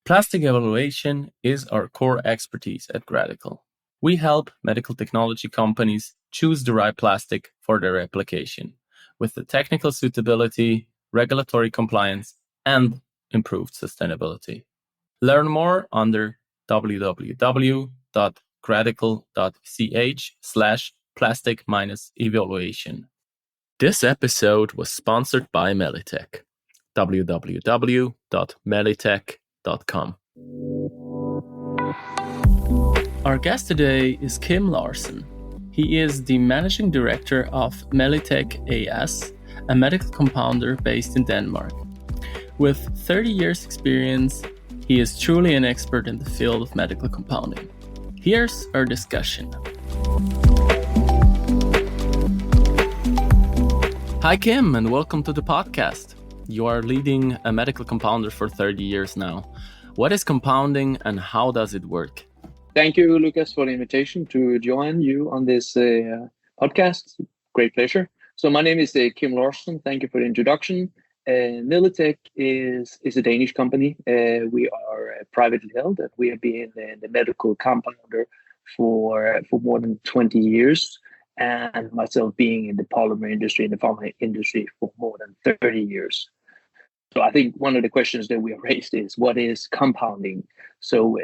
Plastic evaluation is our core expertise at Gradical. We help medical technology companies choose the right plastic for their application with the technical suitability, regulatory compliance, and improved sustainability. Learn more under www.gradical.ch/plastic-evaluation. This episode was sponsored by Melitek. www.melitek.com. Our guest today is Kim Laursen. He is the managing director of Melitek AS, a medical compounder based in Denmark. With 30 years experience, he is truly an expert in the field of medical compounding. Here's our discussion. Hi, Kim, and welcome to the podcast. You are leading a medical compounder for 30 years now. What is compounding and how does it work? Thank you, Lucas, for the invitation to join you on this podcast. Great pleasure. So my name is Kim Laursen. Thank you for the introduction. Melitek is a Danish company. We are privately held, and we have been the medical compounder for more than 20 years. And myself being in the polymer industry, in the pharma industry for more than 30 years. So I think one of the questions that we have raised is, what is compounding? So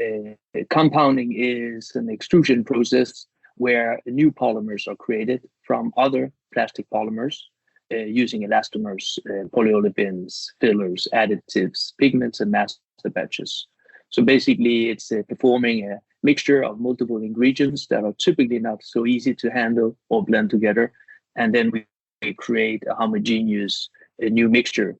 compounding is an extrusion process where new polymers are created from other plastic polymers using elastomers, polyolefins, fillers, additives, pigments, and master batches. So basically, it's performing a mixture of multiple ingredients that are typically not so easy to handle or blend together. And then we create a homogeneous new mixture.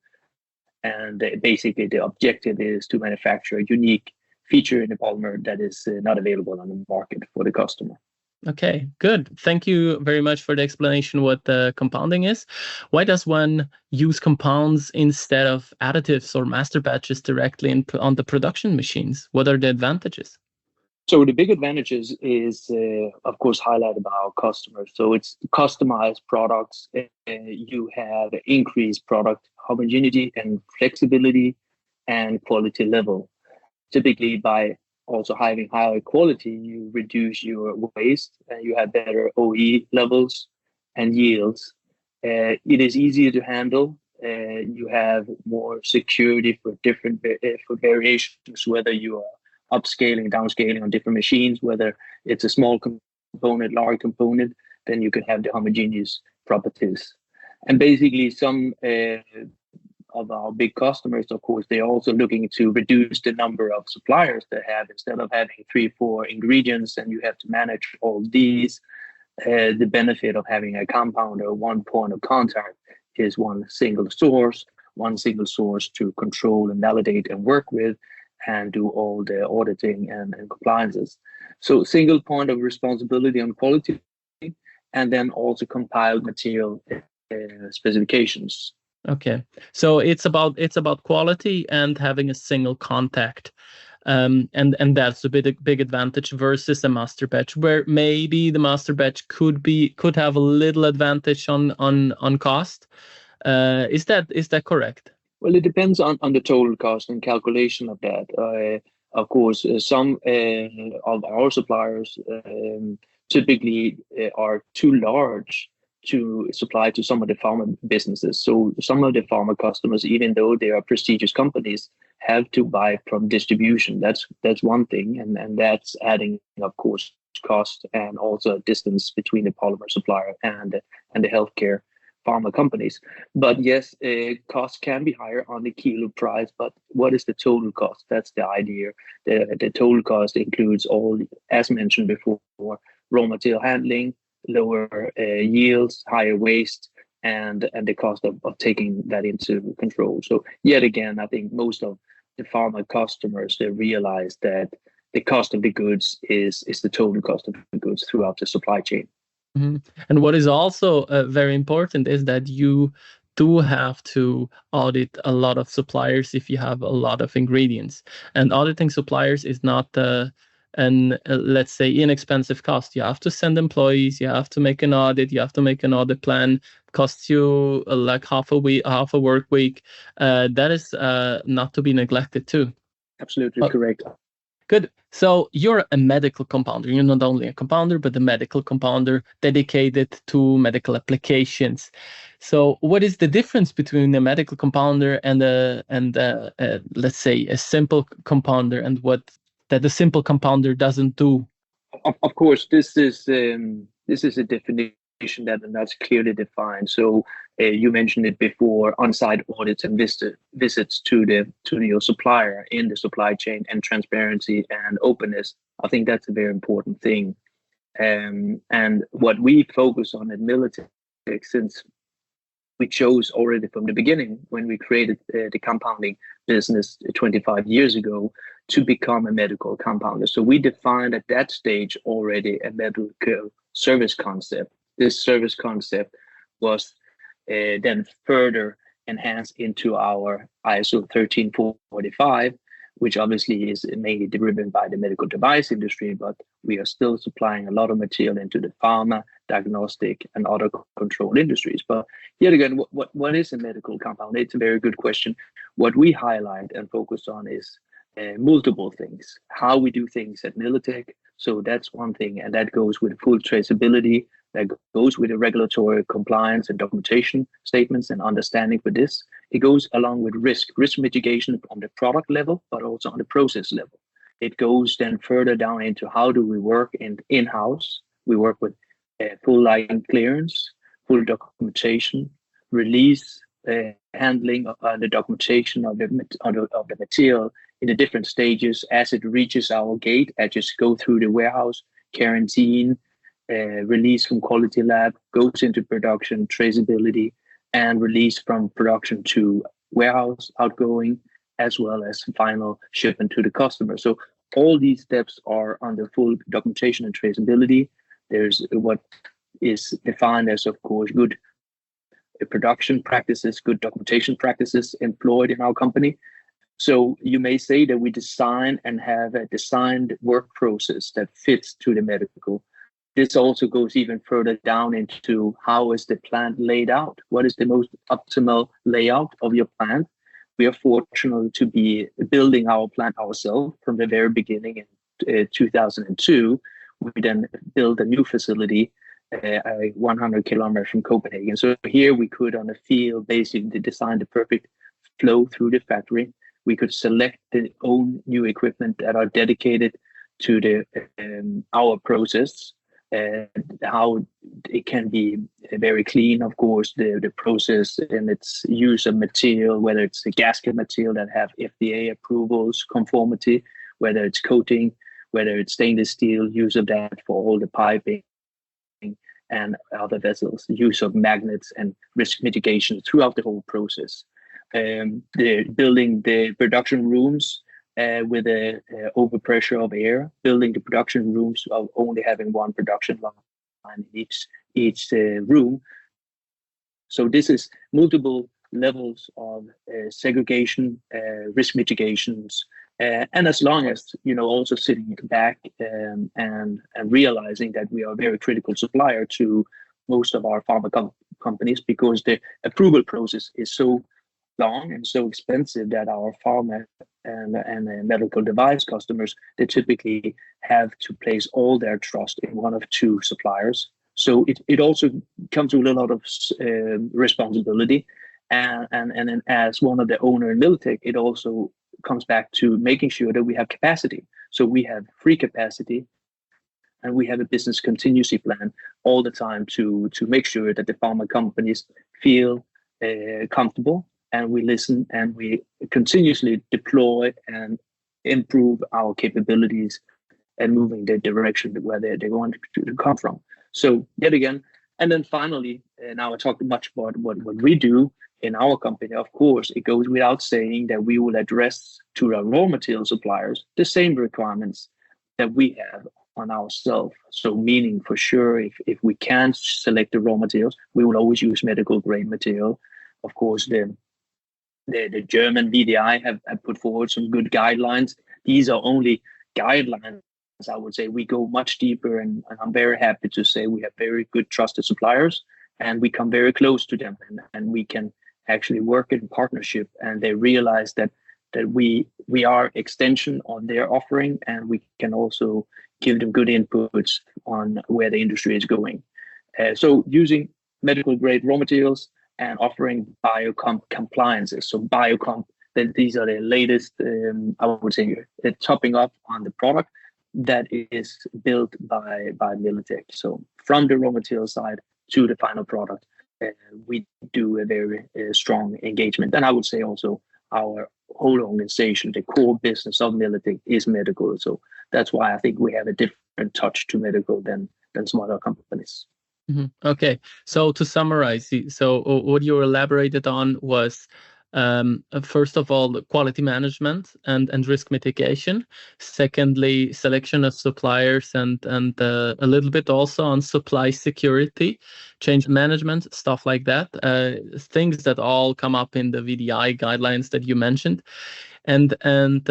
And basically, the objective is to manufacture a unique feature in the polymer that is not available on the market for the customer. Okay, good. Thank you very much for the explanation what compounding is. Why does one use compounds instead of additives or master batches directly on the production machines? What are the advantages? So the big advantages is, of course, highlighted by our customers. So it's customized products. You have increased product homogeneity and flexibility and quality level. Typically, by also having higher quality, you reduce your waste and you have better OE levels and yields. It is easier to handle. You have more security for different for variations, whether you are upscaling, downscaling on different machines, whether it's a small component, large component, then you can have the homogeneous properties. And basically some of our big customers, of course, they're also looking to reduce the number of suppliers they have. Instead of having 3-4 ingredients and you have to manage all these, the benefit of having a compounder, one point of contact, is one single source to control and validate and work with, and do all the auditing and compliances. So single point of responsibility on quality, and then also compiled material specifications. Okay, so it's about quality and having a single contact, and that's a big advantage versus a master batch, where maybe the master batch could have a little advantage on cost. Is that correct? Well, it depends on the total cost and calculation of that. Of course, some of our suppliers typically are too large to supply to some of the pharma businesses. So some of the pharma customers, even though they are prestigious companies, have to buy from distribution. That's one thing, and that's adding, of course, cost and also a distance between the polymer supplier and the healthcare pharma companies. But yes, costs can be higher on the kilo price, but what is the total cost? That's the idea. The total cost includes all, as mentioned before, raw material handling, lower yields, higher waste, and the cost of taking that into control. So yet again, I think most of the pharma customers, they realize that the cost of the goods is the total cost of the goods throughout the supply chain. Mm-hmm. And what is also very important is that you do have to audit a lot of suppliers if you have a lot of ingredients. And auditing suppliers is not let's say inexpensive cost. You have to send employees, you have to make an audit, you have to make an audit plan. It costs you like half a work week. That is not to be neglected too. Absolutely Oh, correct. good. So you're a medical compounder. You're not only a compounder, but a medical compounder dedicated to medical applications. So what is the difference between a medical compounder and let's say a simple compounder, and what that a simple compounder doesn't do? Of course, this is a definition that's clearly defined. So you mentioned it before: on-site audits and visits to your supplier in the supply chain, and transparency and openness. I think that's a very important thing. And what we focus on at Melitek, since we chose already from the beginning when we created the compounding business 25 years ago, to become a medical compounder. So we defined at that stage already a medical service concept. This service concept was then further enhanced into our ISO 13445, which obviously is mainly driven by the medical device industry, but we are still supplying a lot of material into the pharma, diagnostic, and other controlled industries. But yet again, what is a medical compound? It's a very good question. What we highlight and focus on is multiple things. How we do things at Melitek. So that's one thing, and that goes with full traceability. That goes with the regulatory compliance and documentation statements and understanding for this. It goes along with risk mitigation on the product level, but also on the process level. It goes then further down into how do we work in-house. We work with full line clearance, full documentation, release, handling the documentation of the material in the different stages as it reaches our gate. I just go through the warehouse, quarantine, release from quality lab, goes into production, traceability, and release from production to warehouse outgoing, as well as final shipment to the customer. So all these steps are under full documentation and traceability. There's what is defined as, of course, good production practices, good documentation practices employed in our company. So you may say that we design and have a designed work process that fits to the medical. This also goes even further down into how is the plant laid out? What is the most optimal layout of your plant? We are fortunate to be building our plant ourselves from the very beginning in 2002. We then built a new facility 100 kilometers from Copenhagen. So here we could, on the field, basically design the perfect flow through the factory. We could select the own new equipment that are dedicated to our process. How it can be very clean, of course, the process and its use of material, whether it's a gasket material that have FDA approvals, conformity, whether it's coating, whether it's stainless steel, use of that for all the piping and other vessels, use of magnets and risk mitigation throughout the whole process. The building the production rooms with a overpressure of air, building the production rooms of only having one production line in each room. So this is multiple levels of segregation, risk mitigations, and as long as also sitting back and realizing that we are a very critical supplier to most of our pharma companies, because the approval process is so long and so expensive that our pharma and medical device customers, they typically have to place all their trust in one of two suppliers. So it also comes with a lot of responsibility, and as one of the owner in Melitek, it also comes back to making sure that we have capacity. So we have free capacity, and we have a business contingency plan all the time to make sure that the pharma companies feel comfortable, and we listen and we continuously deploy and improve our capabilities and moving the direction where they want to come from. So yet again, and then finally, now I talked much about what we do in our company. Of course, it goes without saying that we will address to our raw material suppliers the same requirements that we have on ourselves. So meaning for sure, if we can select the raw materials, we will always use medical grade material. Of course, the German VDI have put forward some good guidelines. These are only guidelines. I would say we go much deeper, and I'm very happy to say we have very good trusted suppliers, and we come very close to them, and we can actually work in partnership, and they realize that that we are extension on their offering, and we can also give them good inputs on where the industry is going. So using medical grade raw materials and offering biocomp compliances. So biocomp, that these are the latest, I would say, topping up on the product that is built by Melitek. So from the raw material side to the final product, we do a very strong engagement. And I would say also our whole organization, the core business of Melitek is medical. So that's why I think we have a different touch to medical than some other companies. Okay, so to summarize, so what you elaborated on was first of all, quality management and risk mitigation. Secondly, selection of suppliers and a little bit also on supply security, change management, stuff like that. Things that all come up in the VDI guidelines that you mentioned. And then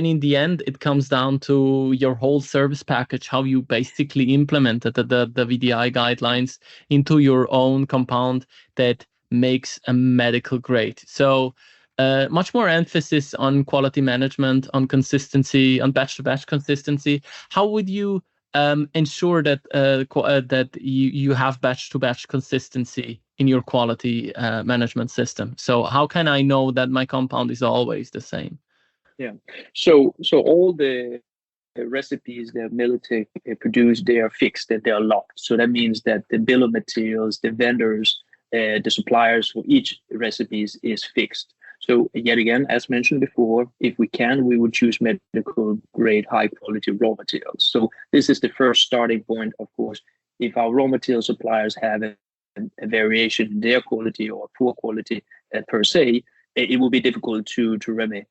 in the end, it comes down to your whole service package, how you basically implemented the VDI guidelines into your own compound that makes a medical grade. So much more emphasis on quality management, on consistency, on batch-to-batch consistency. How would you ensure that that you have batch-to-batch consistency in your quality management system? So how can I know that my compound is always the same? Yeah. So all the recipes that Melitek produce, they are fixed, that they are locked. So that means that the bill of materials, the vendors, the suppliers for each recipes is fixed. So yet again, as mentioned before, if we can, we would choose medical grade, high quality raw materials. So this is the first starting point, of course. If our raw material suppliers have a variation in their quality or poor quality per se, it will be difficult to remedy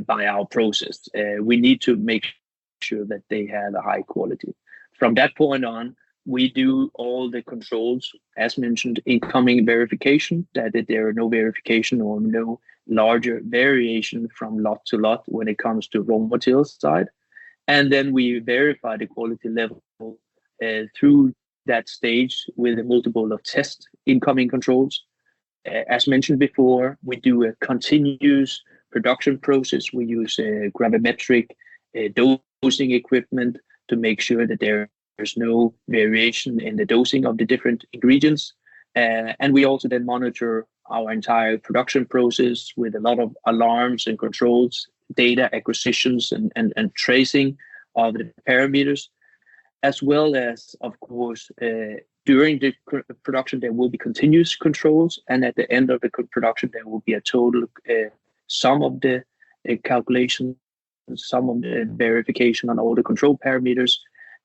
by our process. We need to make sure that they have a high quality. From that point on, we do all the controls, as mentioned, incoming verification, that there are no verification or no larger variation from lot to lot when it comes to raw materials side. And then we verify the quality level through that stage with a multiple of test incoming controls. As mentioned before, we do a continuous production process. We use gravimetric dosing equipment to make sure that there's no variation in the dosing of the different ingredients. And we also then monitor our entire production process with a lot of alarms and controls, data acquisitions and tracing of the parameters, as well as, of course, during the production, there will be continuous controls. And at the end of the production, there will be a total sum of the calculation, sum of the verification on all the control parameters.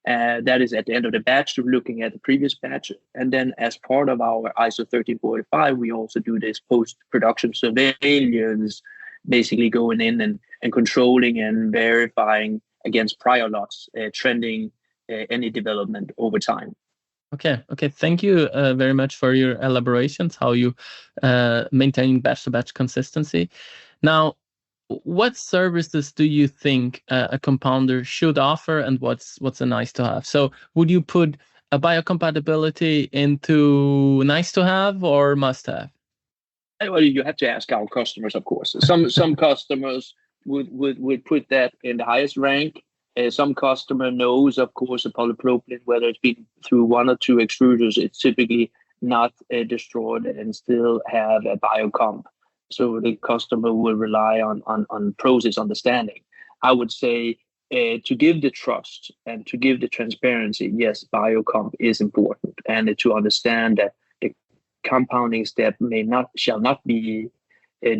That is at the end of the batch, looking at the previous batch. And then as part of our ISO 13485, we also do this post-production surveillance, basically going in and controlling and verifying against prior lots, trending any development over time. Okay. Thank you very much for your elaborations, how you maintain batch-to-batch consistency. Now, what services do you think a compounder should offer, and what's a nice to have? So would you put a biocompatibility into nice to have or must have? Well, you have to ask our customers, of course. Some customers would put that in the highest rank. Some customer knows, of course, a polypropylene, whether it's been through one or two extruders, it's typically not destroyed and still have a biocomp. So the customer will rely on process understanding. I would say to give the trust and to give the transparency, yes, biocomp is important, and to understand that the compounding step shall not be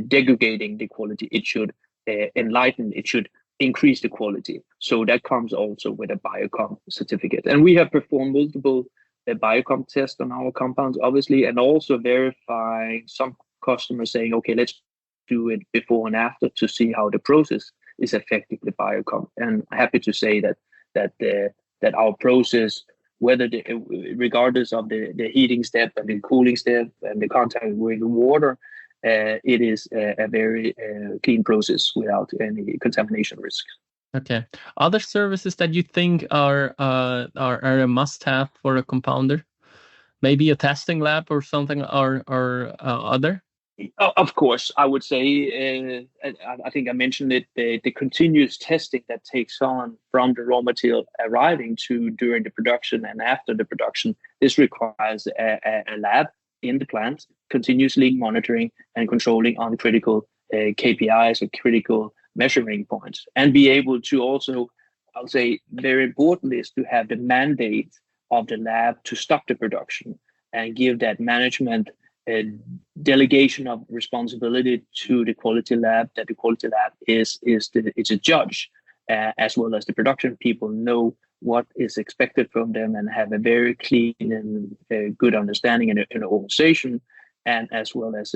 degrading the quality. It should enlighten. It should increase the quality. So that comes also with a biocomp certificate. And we have performed multiple biocomp tests on our compounds, obviously, and also verifying some customers saying, okay, let's do it before and after to see how the process is affecting the biocomp. And I'm happy to say that our process, whether regardless of the heating step and the cooling step and the contact with the water, it is a very clean process without any contamination risks. Okay. Other services that you think are a must-have for a compounder? Maybe a testing lab or something or other? Of course, I would say, I think I mentioned it, the continuous testing that takes on from the raw material arriving to during the production and after the production. This requires a lab in the plant, continuously monitoring and controlling on critical KPIs or critical measuring points, and be able to also, I'll say, very important is to have the mandate of the lab to stop the production and give that management a delegation of responsibility to the quality lab, that the quality lab it's a judge, as well as the production people know what is expected from them and have a very clean and good understanding in an organization, and as well as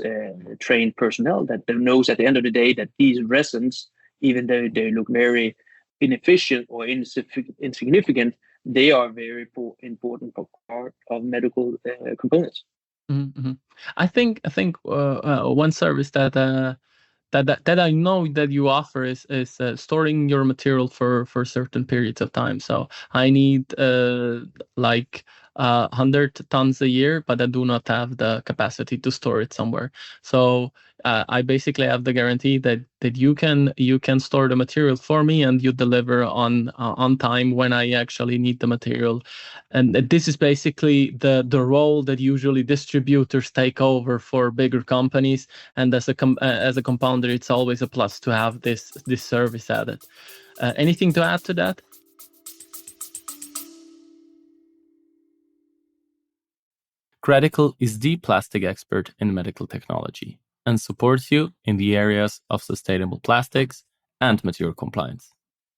trained personnel that knows at the end of the day that these resins, even though they look very inefficient or insignificant, they are very important part of medical components. Mm-hmm. I think one service that I know that you offer is storing your material for certain periods of time. So I need like 100 tons a year, but I do not have the capacity to store it somewhere. So I basically have the guarantee that you can store the material for me and you deliver on time when I actually need the material. And this is basically the role that usually distributors take over for bigger companies. And as a compounder, it's always a plus to have this service added. Anything to add to that? Credical is the plastic expert in medical technology and supports you in the areas of sustainable plastics and material compliance.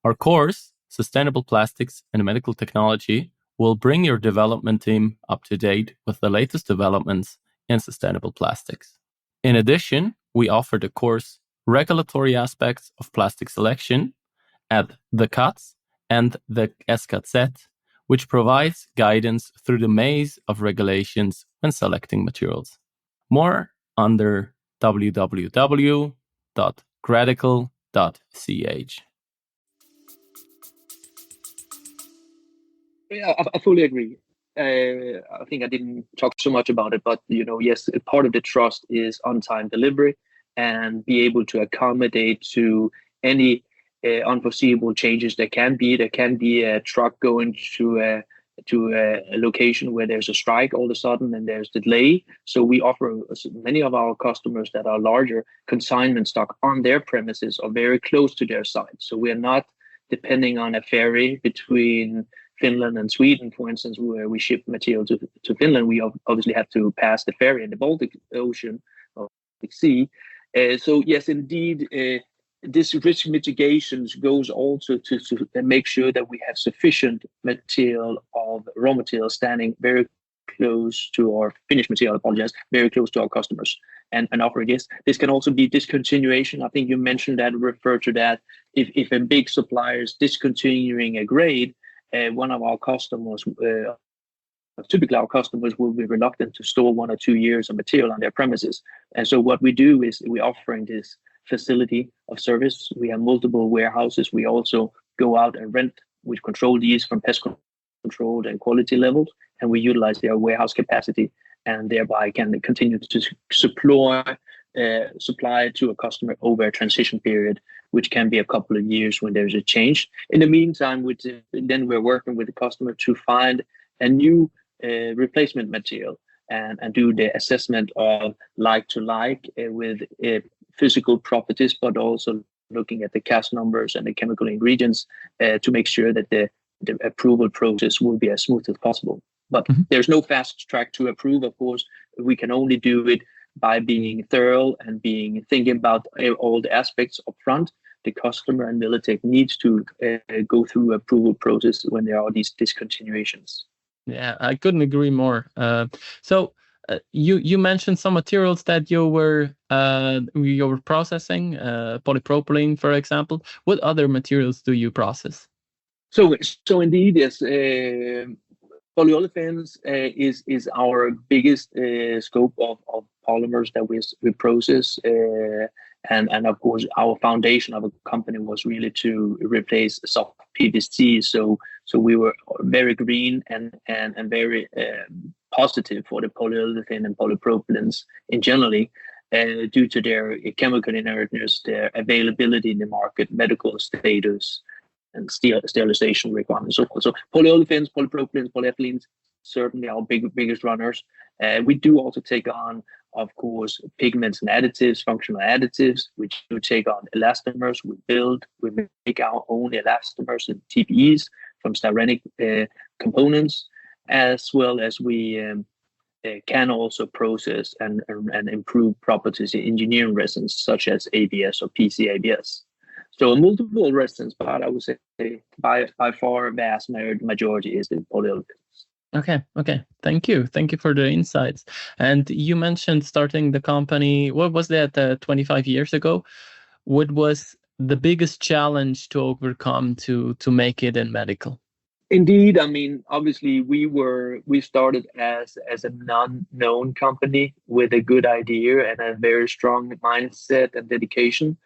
Our course, Sustainable Plastics and Medical Technology, will bring your development team up to date with the latest developments in sustainable plastics. In addition, we offer the course Regulatory Aspects of Plastic Selection at the CATS and the SKZ, which provides guidance through the maze of regulations when selecting materials. More under www.credical.ch. Yeah, I fully agree. I think I didn't talk so much about it, but yes, part of the trust is on-time delivery and be able to accommodate to any unforeseeable changes there can be. There can be a truck going to a location where there's a strike all of a sudden and there's delay. So we offer many of our customers that are larger consignment stock on their premises or very close to their site. So we are not depending on a ferry between Finland and Sweden, for instance, where we ship material to Finland. We obviously have to pass the ferry in the Baltic Ocean or Baltic Sea. So yes, indeed, this risk mitigations goes also to make sure that we have sufficient material of raw material standing very close to our finished material, very close to our customers and offering this. This can also be discontinuation. I think you mentioned that, refer to that. If a big supplier is discontinuing a grade, one of our customers, typically our customers will be reluctant to store 1 or 2 years of material on their premises. And so what we do is we're offering this facility of service. We have multiple warehouses. We also go out and rent. We control these from pest control and quality levels, and we utilize their warehouse capacity and thereby can continue to supply to a customer over a transition period, which can be a couple of years when there's a change. In the meantime, then we're working with the customer to find a new replacement material and do the assessment of like to like with physical properties, but also looking at the CAS numbers and the chemical ingredients to make sure that the approval process will be as smooth as possible. But there's no fast track to approve, of course. We can only do it by being thorough and thinking about all the aspects up front. The customer and Melitek needs to go through approval process when there are these discontinuations. Yeah, I couldn't agree more. So you mentioned some materials that you were processing, polypropylene, for example. What other materials do you process? So indeed, yes. Polyolefins is our biggest scope of polymers that we process, and of course our foundation of a company was really to replace soft PVC. So we were very green and very positive for the polyolefin and polypropylenes in generally. due to their chemical inertness, their availability in the market, medical status, and sterilization requirements, so forth. So polyolefins, polypropylenes, polyethylenes, certainly our biggest runners. We do also take on, of course, pigments and additives, functional additives. We do take on elastomers. We make our own elastomers and TPEs from styrenic components, as well as we can also process and improve properties in engineering resins, such as ABS or PC-ABS. So multiple resins, but I would say by far vast majority is the polyolefins. Okay. Thank you for the insights. And you mentioned starting the company. What was that? 25 years ago. What was the biggest challenge to overcome to make it in medical? Indeed, I mean, obviously, we started as a non-known company with a good idea and a very strong mindset and dedication.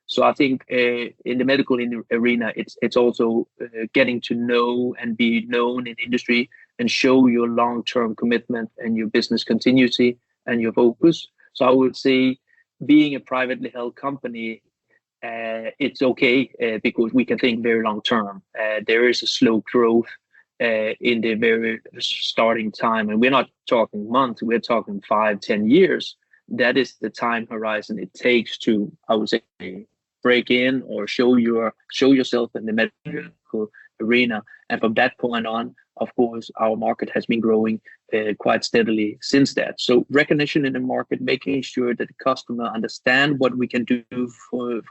So I think in the medical arena, it's also getting to know and be known in industry and show your long-term commitment and your business continuity and your focus. So I would say being a privately held company, it's okay because we can think very long-term. There is a slow growth in the very starting time, and we're not talking months, we're talking 5-10 years. That is the time horizon it takes to, I would say, break in or show yourself in the medical arena. And from that point on, of course, our market has been growing quite steadily since that. So recognition in the market, making sure that the customer understand what we can do for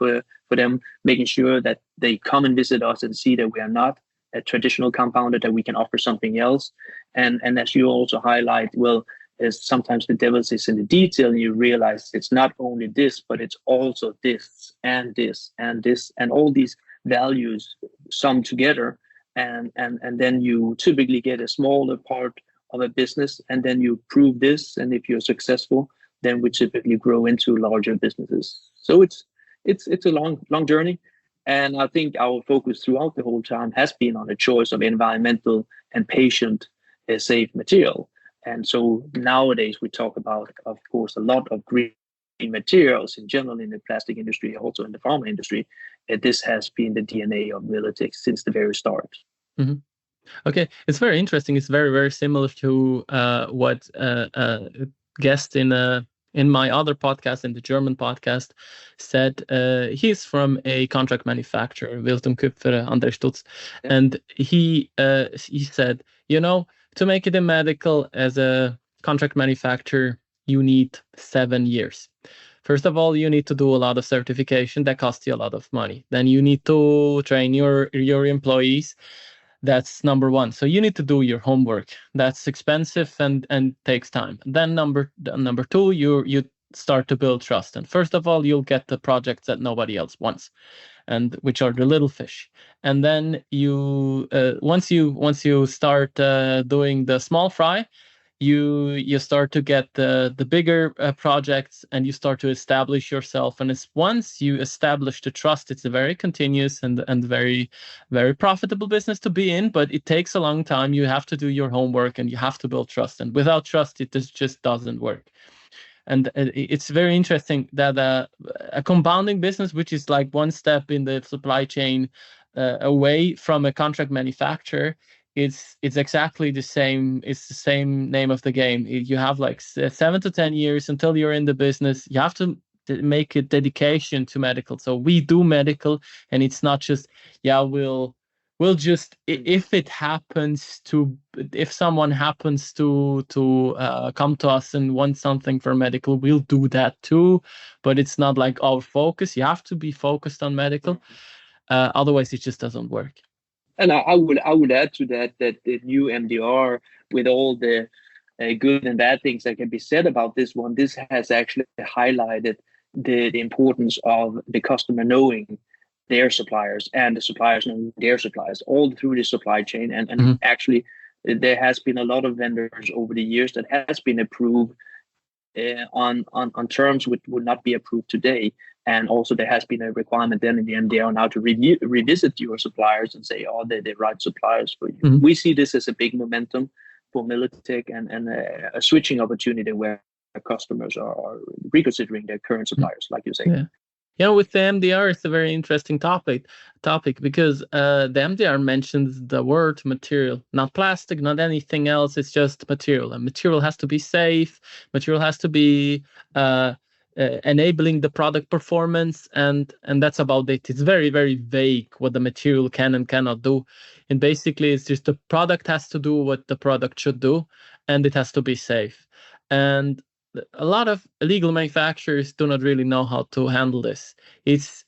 them, making sure that they come and visit us and see that we are not a traditional compounder, that we can offer something else. And as you also highlight, well, is sometimes the devil is in the detail, and you realize it's not only this, but it's also this and this and this, and all these values summed together, and then you typically get a smaller part of a business, and then you prove this, and if you're successful, then we typically grow into larger businesses. So it's a long journey, and I think our focus throughout the whole time has been on the choice of environmental and patient safe material. And so nowadays we talk about, of course, a lot of green materials in general in the plastic industry, also in the pharma industry. This has been the DNA of Melitek since the very start. Mm-hmm. Okay, it's very interesting. It's very, very similar to what a guest in my other podcast, in the German podcast, said. He's from a contract manufacturer, Wilton Kupfer an der Stutz, and he said, to make it in medical as a contract manufacturer, you need 7 years. First of all, you need to do a lot of certification that costs you a lot of money. Then you need to train your employees. That's number one. So you need to do your homework. That's expensive and takes time. Then number two, you start to build trust. And first of all, you'll get the projects that nobody else wants, and which are the little fish. And then you once you start doing the small fry, you start to get the bigger projects, and you start to establish yourself. And it's once you establish the trust, it's a very continuous and very, very profitable business to be in, but it takes a long time. You have to do your homework, and you have to build trust, and without trust it just doesn't work. And it's very interesting that a compounding business, which is like one step in the supply chain away from a contract manufacturer, it's exactly the same. It's the same name of the game. You have like 7 to 10 years until you're in the business. You have to make a dedication to medical. So we do medical, and it's not just, we'll just, if someone happens to come to us and want something for medical, we'll do that too. But it's not like our focus. You have to be focused on medical. Otherwise, it just doesn't work. And I would add to that the new MDR, with all the good and bad things that can be said about this one, this has actually highlighted the importance of the customer knowing their suppliers and the suppliers knowing their suppliers all through the supply chain. And Mm-hmm. Actually, there has been a lot of vendors over the years that has been approved on terms which would not be approved today. And also there has been a requirement then in the MDR now to revisit your suppliers and say, are they the right suppliers for you? Mm-hmm. We see this as a big momentum for Melitek and a switching opportunity where customers are reconsidering their current suppliers, like you say. Yeah. Yeah, with the MDR, it's a very interesting topic because the MDR mentions the word material, not plastic, not anything else. It's just material, and material has to be safe. Material has to be enabling the product performance, and that's about it. It's very, very vague what the material can and cannot do, and basically, it's just the product has to do what the product should do, and it has to be safe. And a lot of illegal manufacturers do not really know how to handle this.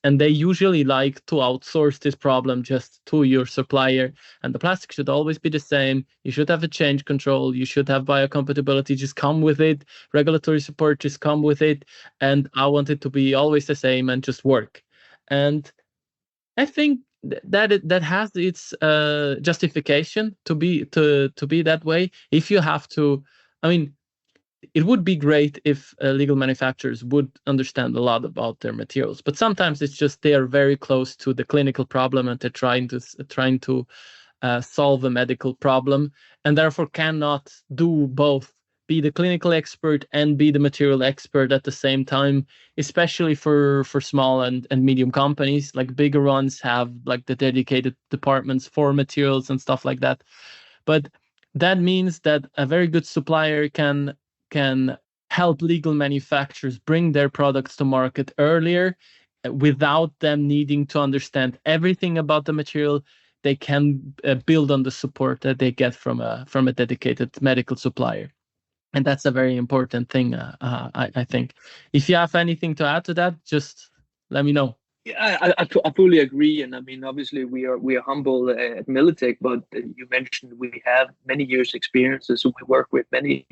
And they usually like to outsource this problem just to your supplier. And the plastic should always be the same. You should have a change control. You should have biocompatibility. Just come with it. Regulatory support, just come with it. And I want it to be always the same and just work. And I think that has its justification to be that way. If you have to, I mean, it would be great if legal manufacturers would understand a lot about their materials, but sometimes it's just they are very close to the clinical problem and they're trying to solve a medical problem, and therefore cannot do both, be the clinical expert and be the material expert at the same time, especially for small and medium companies. Like bigger ones have like the dedicated departments for materials and stuff like that. But that means that a very good supplier can help legal manufacturers bring their products to market earlier without them needing to understand everything about the material. They can build on the support that they get from a dedicated medical supplier. And that's a very important thing, I think. If you have anything to add to that, just let me know. Yeah, I fully agree, and I mean, obviously, we are humble at Melitek, but you mentioned we have many years' experiences, so we work with many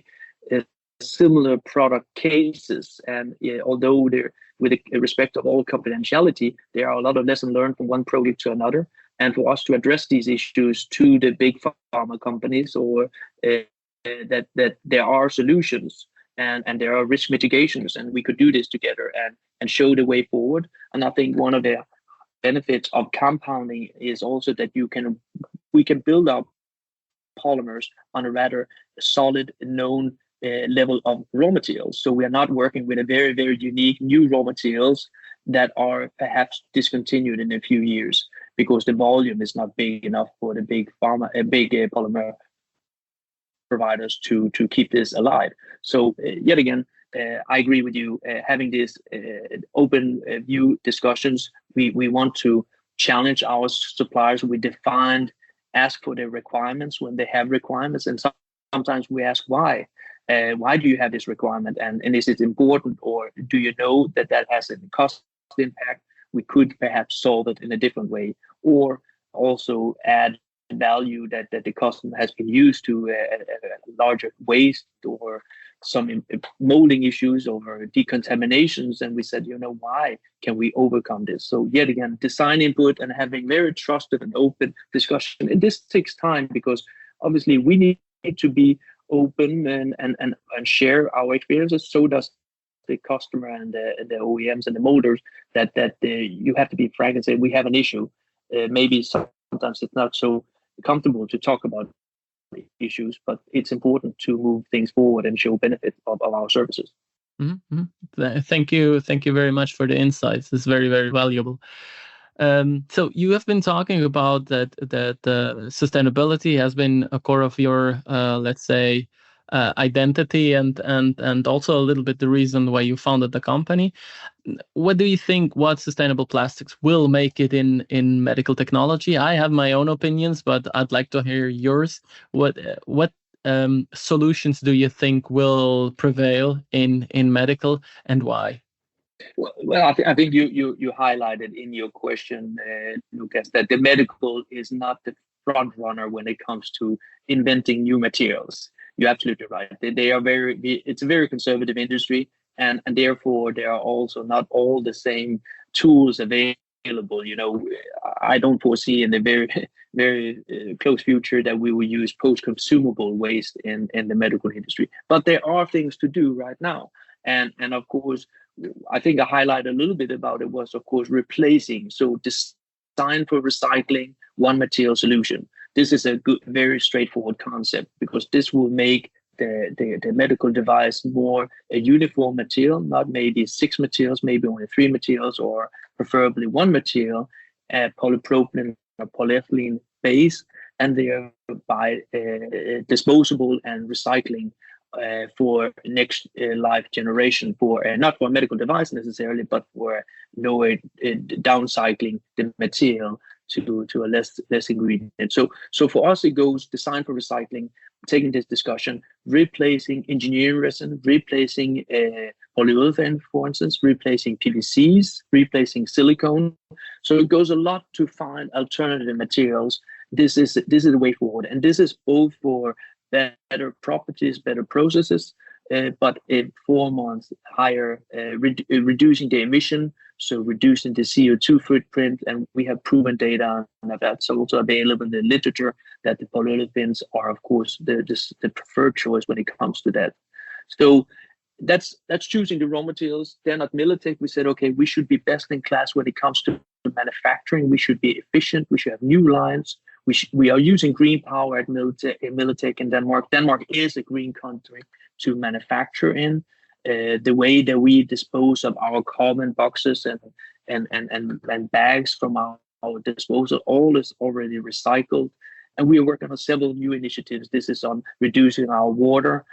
similar product cases, and although they're with respect of all confidentiality, there are a lot of lessons learned from one project to another, and for us to address these issues to the big pharma companies, or that there are solutions and there are risk mitigations, and we could do this together and show the way forward. And I think one of the benefits of compounding is also that we can build up polymers on a rather solid known level of raw materials. So we are not working with a very, very unique new raw materials that are perhaps discontinued in a few years because the volume is not big enough for the big polymer providers to keep this alive. So yet again, I agree with you. Having these open view discussions, we want to challenge our suppliers. We ask for their requirements when they have requirements, and sometimes we ask why. Why do you have this requirement, and is it important, or do you know that has a cost impact? We could perhaps solve it in a different way, or also add value that the customer has been used to a larger waste or some molding issues or decontaminations, and we said, why can we overcome this? So yet again, design input and having very trusted and open discussion. And this takes time because obviously we need to be open and share our experiences. So does the customer and the OEMs and the molders. That you have to be frank and say we have an issue. Maybe sometimes it's not so comfortable to talk about issues, but it's important to move things forward and show benefit of our services. Mm-hmm. Thank you very much for the insights. It's very, very valuable. So you have been talking about that sustainability has been a core of your let's say identity and also a little bit the reason why you founded the company. What do you think, what sustainable plastics will make it in medical technology? I have my own opinions, but I'd like to hear yours. What solutions do you think will prevail in medical, and why? Well, I think you highlighted in your question, Lucas, that the medical is not the front runner when it comes to inventing new materials. You're absolutely right. They are it's a very conservative industry, and therefore there are also not all the same tools available. I don't foresee in the very, very close future that we will use post-consumable waste in the medical industry. But there are things to do right now. And of course, I think I highlighted a little bit about it was, of course, replacing. So design for recycling, one material solution. This is a good, very straightforward concept because this will make the medical device more a uniform material, not maybe 6 materials, maybe only 3 materials, or preferably 1 material, polypropylene or polyethylene base, and thereby disposable and recycling for next life generation, for not for a medical device necessarily, but for lower downcycling the material to a less ingredient. So for us, it goes design for recycling, taking this discussion, replacing engineering resin, replacing polyurethane, for instance, replacing PVCs, replacing silicone. So it goes a lot to find alternative materials. This is the way forward, and this is both for better properties, better processes, but 4 months higher, reducing the emission, so reducing the CO2 footprint, and we have proven data on that's also available in the literature that the polyolefins are, of course, the preferred choice when it comes to that. So that's choosing the raw materials. Then at Melitek, we said, okay, we should be best in class when it comes to manufacturing. We should be efficient. We should have new lines. We are using green power at Melitek in Denmark. Denmark is a green country to manufacture in. The way that we dispose of our carbon boxes and bags from our disposal, all is already recycled. And we are working on several new initiatives. This is on reducing our water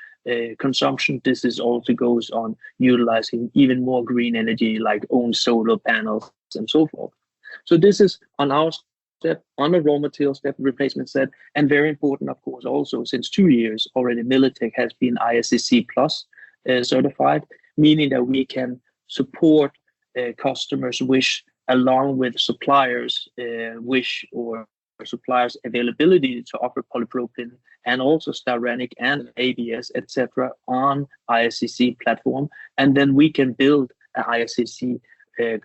consumption. This is also goes on utilizing even more green energy, like own solar panels and so forth. So this is on our step, on the raw material step, replacement step, and very important, of course, also since 2 years already, Melitek has been ISCC Plus certified, meaning that we can support customers' wish along with suppliers' wish or suppliers' availability to offer polypropylene and also styrenic and ABS, etc., on ISCC platform, and then we can build an ISCC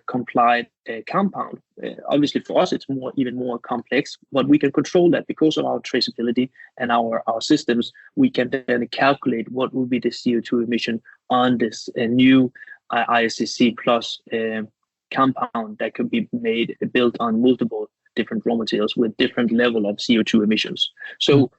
compliant compound. Obviously, for us, it's even more complex, but we can control that because of our traceability and our systems. We can then calculate what will be the CO2 emission on this new ISCC plus compound that could be built on multiple different raw materials with different level of CO2 emissions. So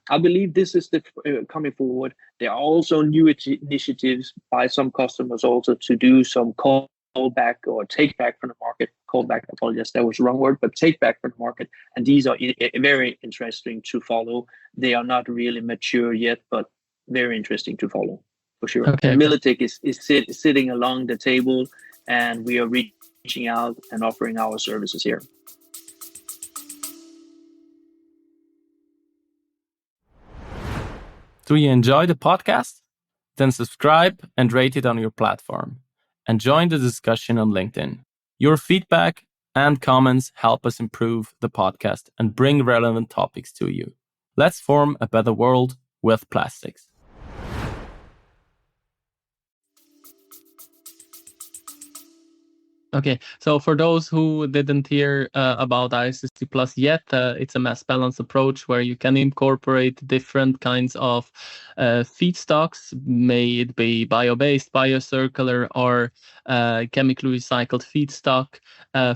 I believe this is the coming forward. There are also new initiatives by some customers also to do some callback or take back from the market. Callback, I apologize, that was the wrong word, but take back from the market. And these are very interesting to follow. They are not really mature yet, but very interesting to follow for sure. Okay. And Melitek is sitting along the table, and we are reaching out and offering our services here. Do you enjoy the podcast? Then subscribe and rate it on your platform. And join the discussion on LinkedIn. Your feedback and comments help us improve the podcast and bring relevant topics to you. Let's form a better world with plastics. Okay, so for those who didn't hear about ISCC Plus yet, it's a mass balance approach where you can incorporate different kinds of feedstocks, may it be bio-based, biocircular, or chemically recycled feedstock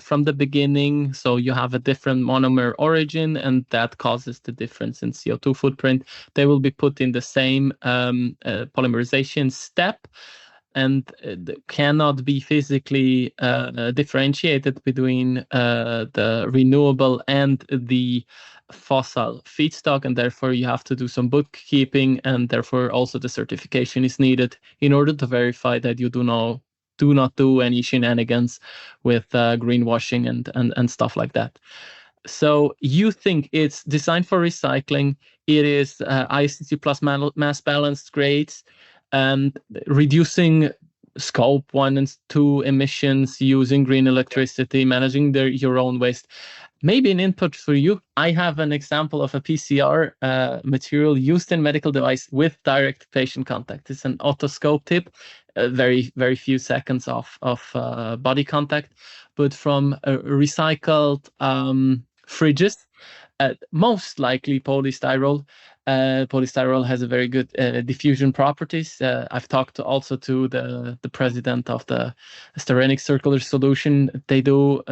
from the beginning. So you have a different monomer origin, and that causes the difference in CO2 footprint. They will be put in the same polymerization step, and cannot be physically differentiated between the renewable and the fossil feedstock, and therefore you have to do some bookkeeping, and therefore also the certification is needed in order to verify that you do not do any shenanigans with greenwashing and stuff like that. So you think it's designed for recycling, it is ISCC plus mass balanced grades, and reducing scope 1 and 2 emissions, using green electricity, managing your own waste. Maybe an input for you. I have an example of a PCR material used in medical device with direct patient contact. It's an otoscope tip, very, very few seconds of body contact, but from recycled fridges, most likely polystyrol. Polystyrol has a very good diffusion properties. I've talked also to the president of the Styrenic Circular Solution. They do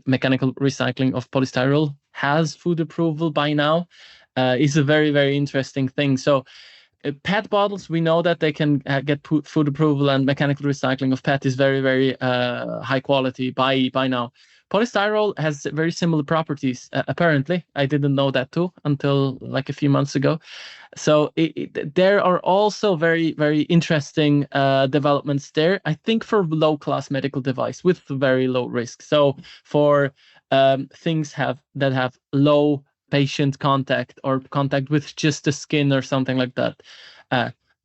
mechanical recycling of polystyrol, has food approval by now. It's a very, very interesting thing. So PET bottles, we know that they can get food approval, and mechanical recycling of PET is very, very high quality by now. Polystyrol has very similar properties, apparently. I didn't know that too until like a few months ago. So there are also very, very interesting developments there, I think, for low-class medical device with very low risk. So for things that have low patient contact or contact with just the skin or something like that.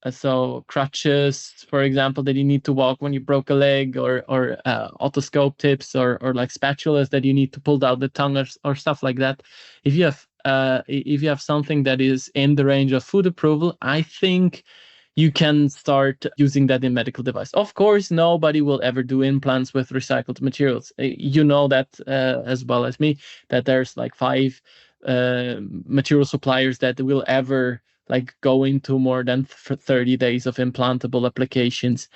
So crutches, for example, that you need to walk when you broke a leg, or otoscope tips, or like spatulas that you need to pull out the tongue, or stuff like that. If you have something that is in the range of food approval, I think you can start using that in medical device. Of course, nobody will ever do implants with recycled materials. You know that as well as me, that there's like 5 material suppliers that will ever like go into more than 30 days of implantable applications.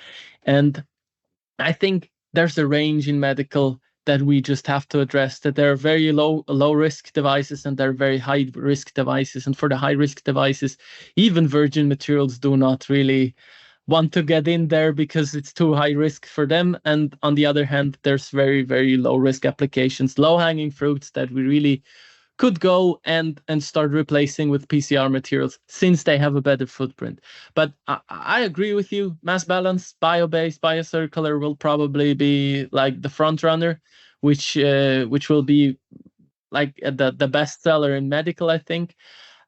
And I think there's a range in medical that we just have to address, that there are very low risk devices and there are very high risk devices. And for the high risk devices, even virgin materials do not really want to get in there because it's too high risk for them. And on the other hand, there's very, very low risk applications, low hanging fruits that we really could go and start replacing with PCR materials, since they have a better footprint. But I agree with you. Mass balance, bio-based, biocircular will probably be like the front runner, which will be like the best seller in medical, I think.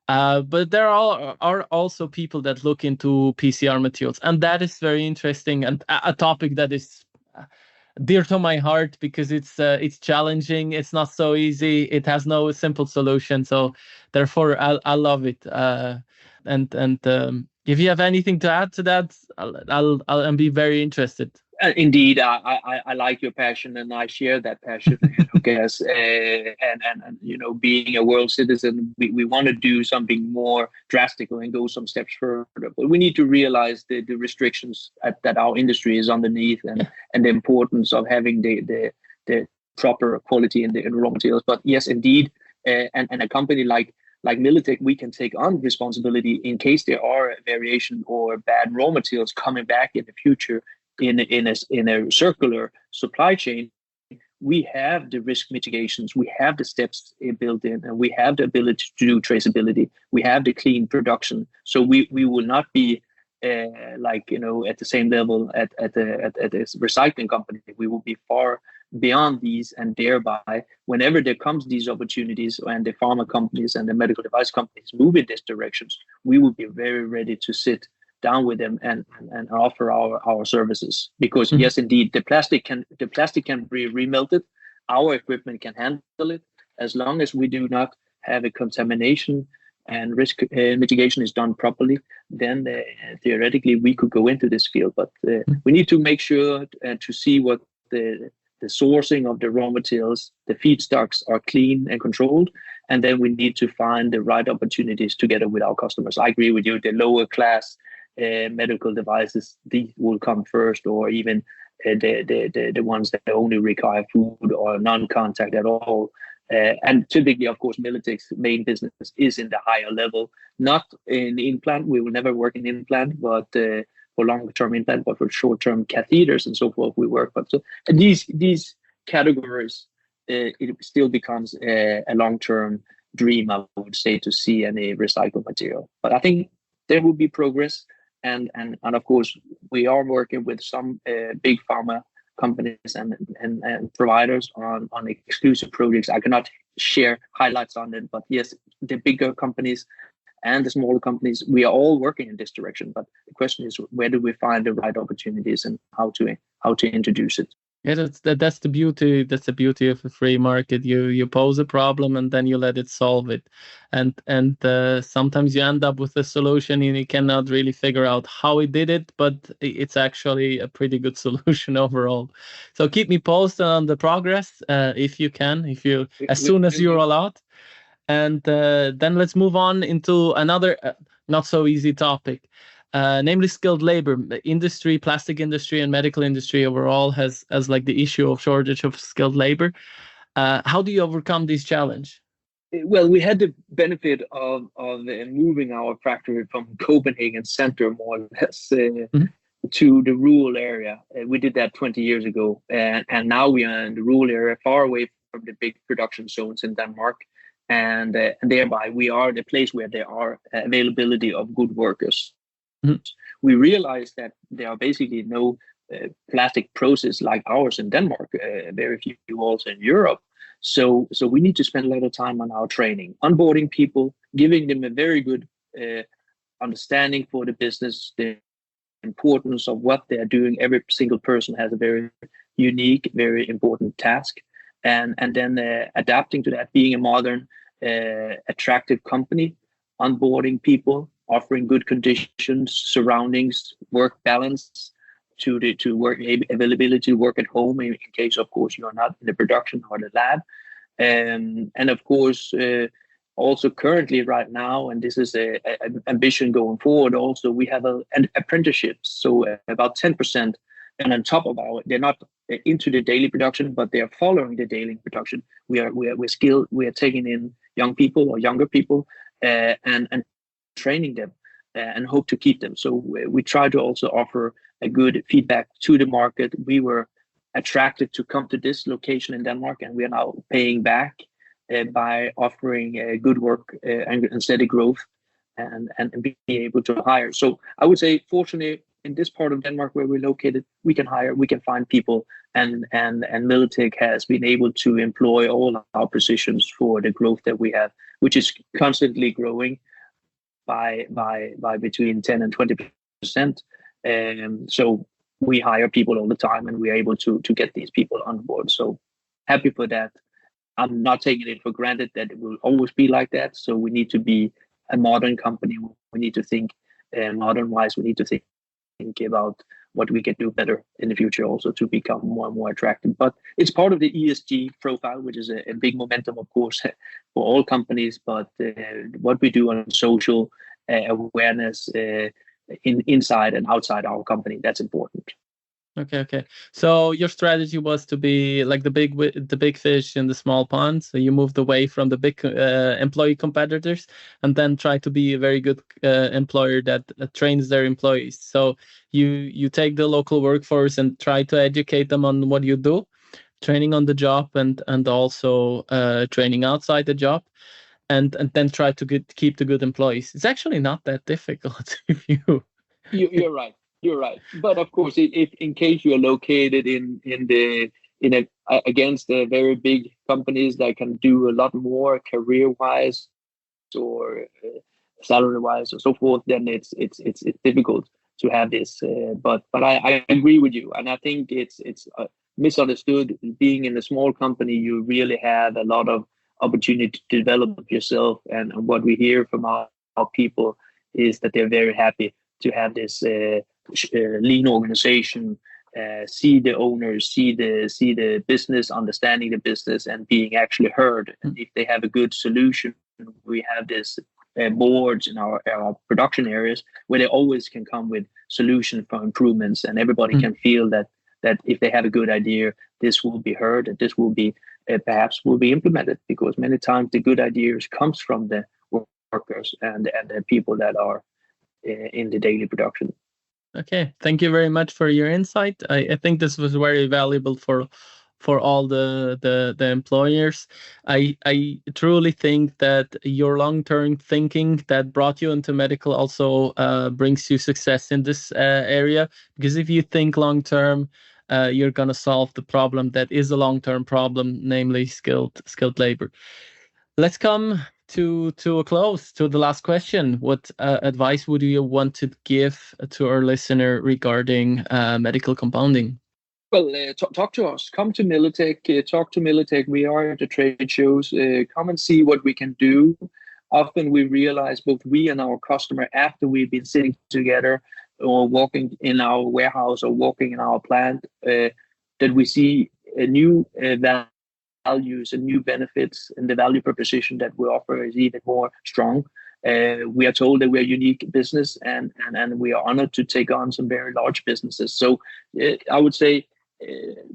But there are also people that look into PCR materials, and that is very interesting, and a topic that is dear to my heart, because it's challenging. It's not so easy. It has no simple solution. So therefore, I love it. And if you have anything to add to that, I'll be very interested. Indeed, I like your passion, and I share that passion. Guess, and being a world citizen, we want to do something more drastic and go some steps further. But we need to realize the restrictions that our industry is underneath, and the importance of having the proper quality in the raw materials. But yes, indeed, and a company like Melitek, we can take on responsibility in case there are variation or bad raw materials coming back in the future. In a circular supply chain, we have the risk mitigations, we have the steps built in, and we have the ability to do traceability. We have the clean production, so we will not be at the same level at this recycling company. We will be far beyond these, and thereby, whenever there comes these opportunities and the pharma companies and the medical device companies move in this direction, we will be very ready to sit down with them and offer our services. Because yes, indeed, the plastic can be remelted. Our equipment can handle it, as long as we do not have a contamination and risk mitigation is done properly. Then theoretically we could go into this field, but we need to make sure to see what the sourcing of the raw materials, the feedstocks, are clean and controlled, and then we need to find the right opportunities together with our customers. I agree with you. The lower class medical devices, these will come first, or even the ones that only require food or non-contact at all. And typically, of course, Melitek's main business is in the higher level, not in implant. We will never work in implant, but for long-term implant, but for short-term catheters and so forth, we work. But so these categories, it still becomes a long-term dream, I would say, to see any recycled material. But I think there will be progress. And of course, we are working with some big pharma companies and providers on exclusive projects. I cannot share highlights on it, but yes, the bigger companies and the smaller companies, we are all working in this direction. But the question is, where do we find the right opportunities and how to introduce it? Yeah, that's the beauty. That's the beauty of a free market. You pose a problem and then you let it solve it, and sometimes you end up with a solution and you cannot really figure out how it did it, but it's actually a pretty good solution overall. So keep me posted on the progress, if you can, as soon as you roll out, and then let's move on into another not so easy topic. Namely skilled labor. Industry, plastic industry and medical industry overall has like the issue of shortage of skilled labor. How do you overcome this challenge? Well, we had the benefit of moving our factory from Copenhagen center more or less Mhm. to the rural area. We did that 20 years ago, and now we are in the rural area, far away from the big production zones in Denmark, and thereby we are the place where there are availability of good workers. Mhm. We realize that there are basically no plastic process like ours in Denmark, very few also in Europe. So we need to spend a lot of time on our training, onboarding people, giving them a very good understanding for the business, the importance of what they're doing. Every single person has a very unique, very important task, and then adapting to that, being a modern, attractive company, onboarding people, offering good conditions, surroundings, work balance, to work availability to work at home in case, of course, you're not in the production or the lab, and of course. Also currently right now, and this is a ambition going forward, also we have an apprenticeships, so about 10%, and on top of they're not into the daily production, but they are following the daily production. We're skilled, we are taking in young people or younger people, and training them, and hope to keep them. So we try to also offer a good feedback to the market. We were attracted to come to this location in Denmark, and we are now paying back by offering good work and steady growth, and be able to hire. So I would say, fortunately, in this part of Denmark where we're located, we can hire, we can find people, and Melitek has been able to employ all our positions for the growth that we have, which is constantly growing by between 10 and 20%. So we hire people all the time, and we're able to get these people on board. So happy for that. I'm not taking it for granted that it will always be like that. So we need to be a modern company. We need to think modern wise. We need to think about what we can do better in the future also to become more and more attractive. But it's part of the ESG profile, which is a big momentum, of course, for all companies. But what we do on social awareness inside and outside our company, that's important. Okay. So your strategy was to be like the big fish in the small pond. So you moved away from the big employee competitors, and then try to be a very good employer that trains their employees. So you take the local workforce and try to educate them on what you do, training on the job, and also training outside the job, and then try to keep the good employees. It's actually not that difficult if you. You're right. You're right. But of course, if in case you are located in a against very big companies that can do a lot more career wise or salary wise or so forth, then it's difficult to have this. But I agree with you, and I think it's misunderstood. Being in a small company, you really have a lot of opportunity to develop yourself, and what we hear from our people is that they're very happy to have this lean organization, see the owners, see the business, understanding the business, and being actually heard. And if they have a good solution, we have this boards in our production areas where they always can come with solutions for improvements, and everybody can feel that if they have a good idea, this will be heard, that this will be perhaps will be implemented, because many times the good ideas comes from the workers and the people that are in the daily production. Okay, thank you very much for your insight. I think this was very valuable for all the employers. I truly think that your long-term thinking that brought you into medical also brings you success in this area, because if you think long-term, you're gonna solve the problem that is a long-term problem, namely skilled labor. Let's come to a close, to the last question. What advice would you want to give to our listener regarding medical compounding? Well, talk to us. Come to Melitek. Talk to Melitek. We are at the trade shows. Come and see what we can do. Often we realize, both we and our customer, after we've been sitting together or walking in our warehouse or walking in our plant, that we see a new values and new benefits, and the value proposition that we offer is even more strong. We are told that we're a unique business, and we are honored to take on some very large businesses. So I would say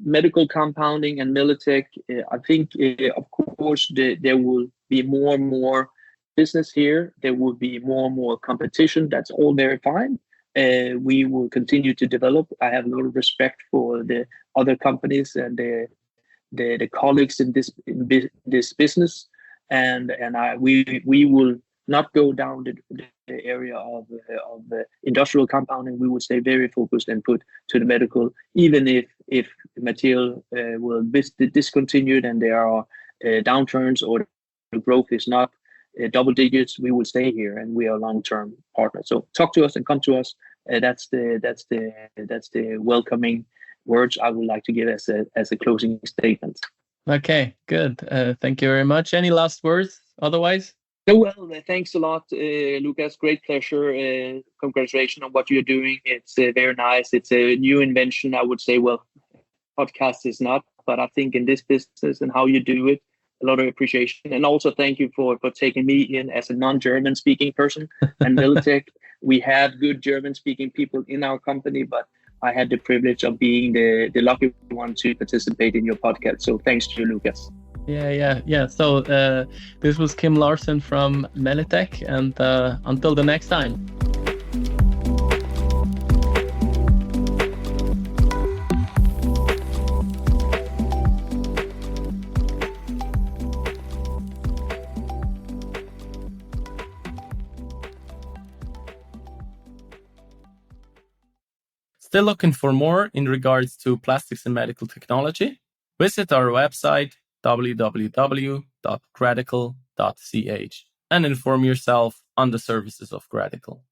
medical compounding and Melitek, I think, of course, there will be more and more business here. There will be more and more competition. That's all very fine. We will continue to develop. I have a lot of respect for the other companies and the colleagues in this business, and we will not go down the area of industrial compounding. We will stay very focused and put to the medical, even if material will be discontinued and there are downturns or the growth is not double digits. We will stay here, and we are long-term partners. So talk to us and come to us. That's the welcoming words I would like to give as a closing statement. Okay, good. Thank you very much. Any last words otherwise? Well, thanks a lot, Lucas. Great pleasure. Congratulations on what you're doing. It's very nice. It's a new invention, I would say. Well, podcast is not, but I think in this business and how you do it, a lot of appreciation. And also thank you for taking me in as a non-German speaking person. And Melitek, we have good German speaking people in our company, but I had the privilege of being the lucky one to participate in your podcast. So thanks to you, Lucas. Yeah. So this was Kim Laursen from Melitek, and until the next time. Still looking for more in regards to plastics and medical technology? Visit our website www.gradical.ch and inform yourself on the services of Gradical.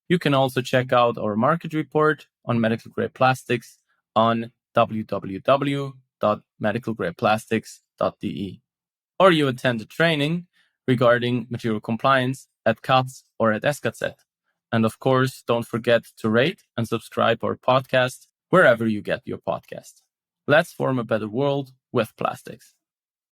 You can also check out our market report on medical grade plastics on www.medicalgradeplastics.de. Or you attend a training regarding material compliance at CATS or at SKZ. And of course, don't forget to rate and subscribe our podcast wherever you get your podcast. Let's form a better world with plastics.